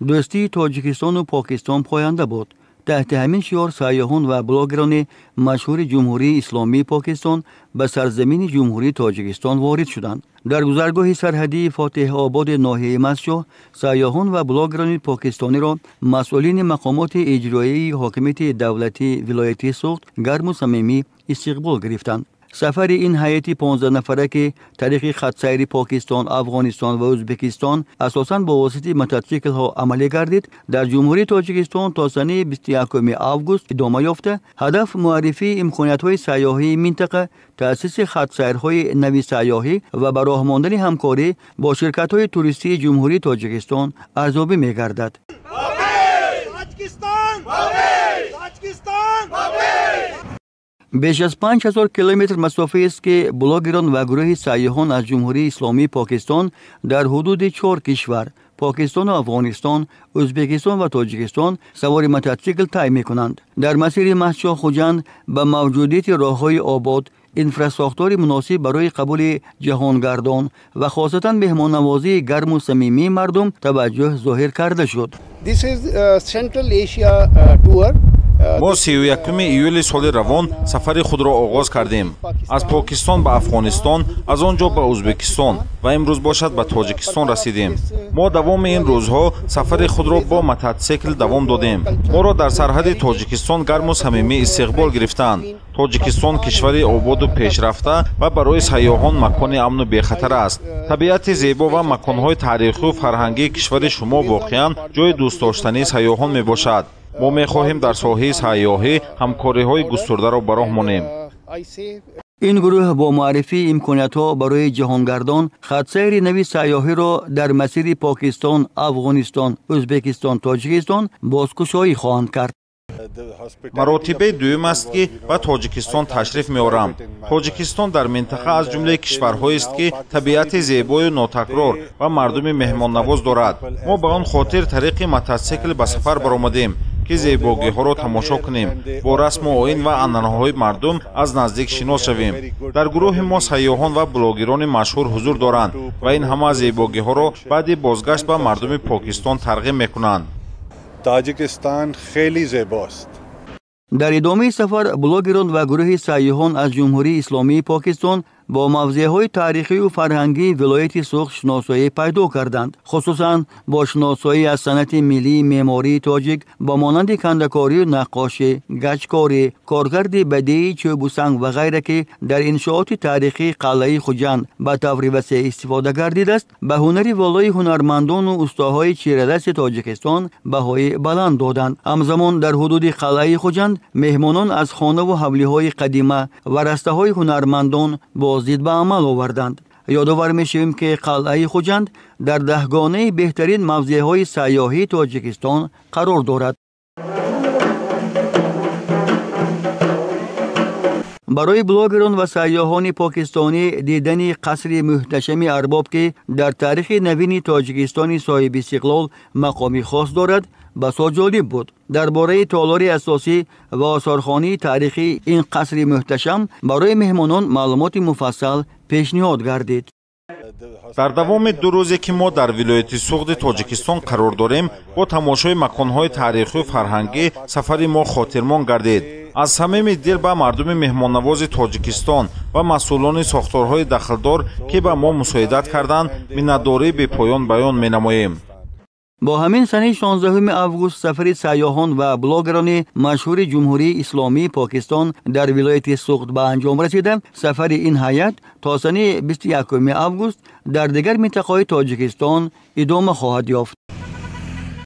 دوستی تاجیکستان و پاکستان پاینده بود. تحت همین شعار سیاحان و بلاگران مشهور جمهوری اسلامی پاکستان به سرزمین جمهوری تاجیکستان وارد شدند. در گذرگاه سرحدی فاتح آباد ناحیه مسجد، سیاحان و بلاگران پاکستانی را مسئولین مقامات اجرایی حاکمیت دولتی ولایت سوخت گرم و صمیمی استقبال گرفتند. سفر این هیئت 15 نفره که طریق خط سیر پاکستان، افغانستان و ازبکستان اساساً با واسطه موتورسیکل ها عملی گردید، در جمهوری تاجیکستان تا سنه 21 آگوست ادامه یافته. هدف معرفی امکانات های سیاحی منطقه، تأسیس خط سیرهای نوی سیاحی و به راه ماندن همکاری با شرکت های توریستی جمهوری تاجیکستان ارزیابی می گردد. بیش از 5000 کیلومتر مسافه است که بلاگران و گروه سیاحان از جمهوری اسلامی پاکستان در حدود 4 کشور پاکستان و افغانستان، ازبکستان و تاجیکستان سوار موتورسیکل طی می‌کنند. در مسیر مسجد خوجند به موجودیت راه‌های آباد، انفراستراکچور مناسب برای قبول جهانگردان و خاصتاً مهمان‌نوازی گرم و صمیمی مردم توجه ظاهر کرده شد. This is Central Asia tour. ما 31 ایول سال روان سفر خود را آغاز کردیم. از پاکستان به افغانستان، از آنجا به ازبکستان و امروز باشد به تاجیکستان رسیدیم. ما دوام این روزها سفر خود را با موتورسیکل دوام دادیم. ما را در سرحد تاجیکستان گرم و صمیمی استقبال گرفتند. تاجیکستان کشوری آباد و پیشرفته و برای سیاحان مکان امن و بی‌خطر است. طبیعت زیبا و مکان‌های تاریخی و فرهنگی کشور شما واقعاً جای دوست داشتنی سیاحان میباشد. ما می‌خواهیم در ساحه سیاحی همکاری‌های گسترده را به راه مانیم. این گروه با معرفی امکانات‌ها برای جهانگردان خط سیر نوی سیاحی را در مسیر پاکستان، افغانستان، ازبکستان، تاجیکستان بازگشایی خواهند کرد. مراتبه دوم است که به تاجیکستان تشریف می‌آورم. تاجیکستان در منطقه از جمله کشورهایی است که طبیعت زیبای و ناتکرار و مردم مهمان‌نواز دارد. ما به آن خاطر طریق موتورسیکل به سفر برآمدیم که زیبایی‌ها را تماشا کنیم، با رسم و آیین و عنعنه‌های مردم از نزدیک شناس شویم. در گروه ما سیاحان و بلاگران مشهور حضور دارند و این همه زیبایی‌ها را بعد بازگشت به مردم پاکستان ترغیب می‌کنند. تاجیکستان خیلی زیباست. در ادامه سفر بلاگران و گروه سیاحان از جمهوری اسلامی پاکستان با موضوعهای تاریخی و فرهنگی ولایت سوخت شناسایی پیدا کردند، خصوصاً با شناسایی از صنعت ملی معماری تاجیک با مانند کنده‌کاری و نقاشی، گچکاری، کارگرد بدیعی چوب و سنگ و غیره که در انشاءات تاریخی قلعه خوجند به طور وسیع استفاده گردیده است. به هنری والای هنرمندان و استادهای چیره‌دست تاجیکستان بهای بلند دادند. همزمان در حدود قلعه خوجند مهمانان از خانه و حولی‌های قدیمه و رسته‌های هنرمندان بازدید به عمل آوردند. یادآور می‌شویم که قلعه خوجند در دهگانه بهترین موضع‌های سیاحی تاجیکستان قرار دارد. برای بلاگران و سیاحان پاکستانی دیدن قصر محتشم ارباب که در تاریخ نوین تاجیکستان صاحب استقلال مقامی خاص دارد بسیار جالب بود. درباره تالار اساسی و آثارخوانی تاریخی این قصر محتشم برای مهمانان معلومات مفصل پیشنهاد گردید. در دوام 2 روزی که ما در ولایت سوخت تاجیکستان قرار داریم، با تماشای مکان‌های تاریخی و فرهنگی سفر ما خاطرمان گردید. از صمیم دل به مردم مهمان‌نواز تاجیکستان و مسئولان ساختارهای دخلدار که به ما مساعدت کردند منتداری به پایان بیان می‌نماییم. با همین سنه 16 آگوست سفر سیاحان و بلاگران مشهور جمهوری اسلامی پاکستان در ولایت سوخت به انجام رسیده. سفر این هیئت تا سنه 21 آگوست در دیگر مناطق تاجیکستان ادامه خواهد یافت.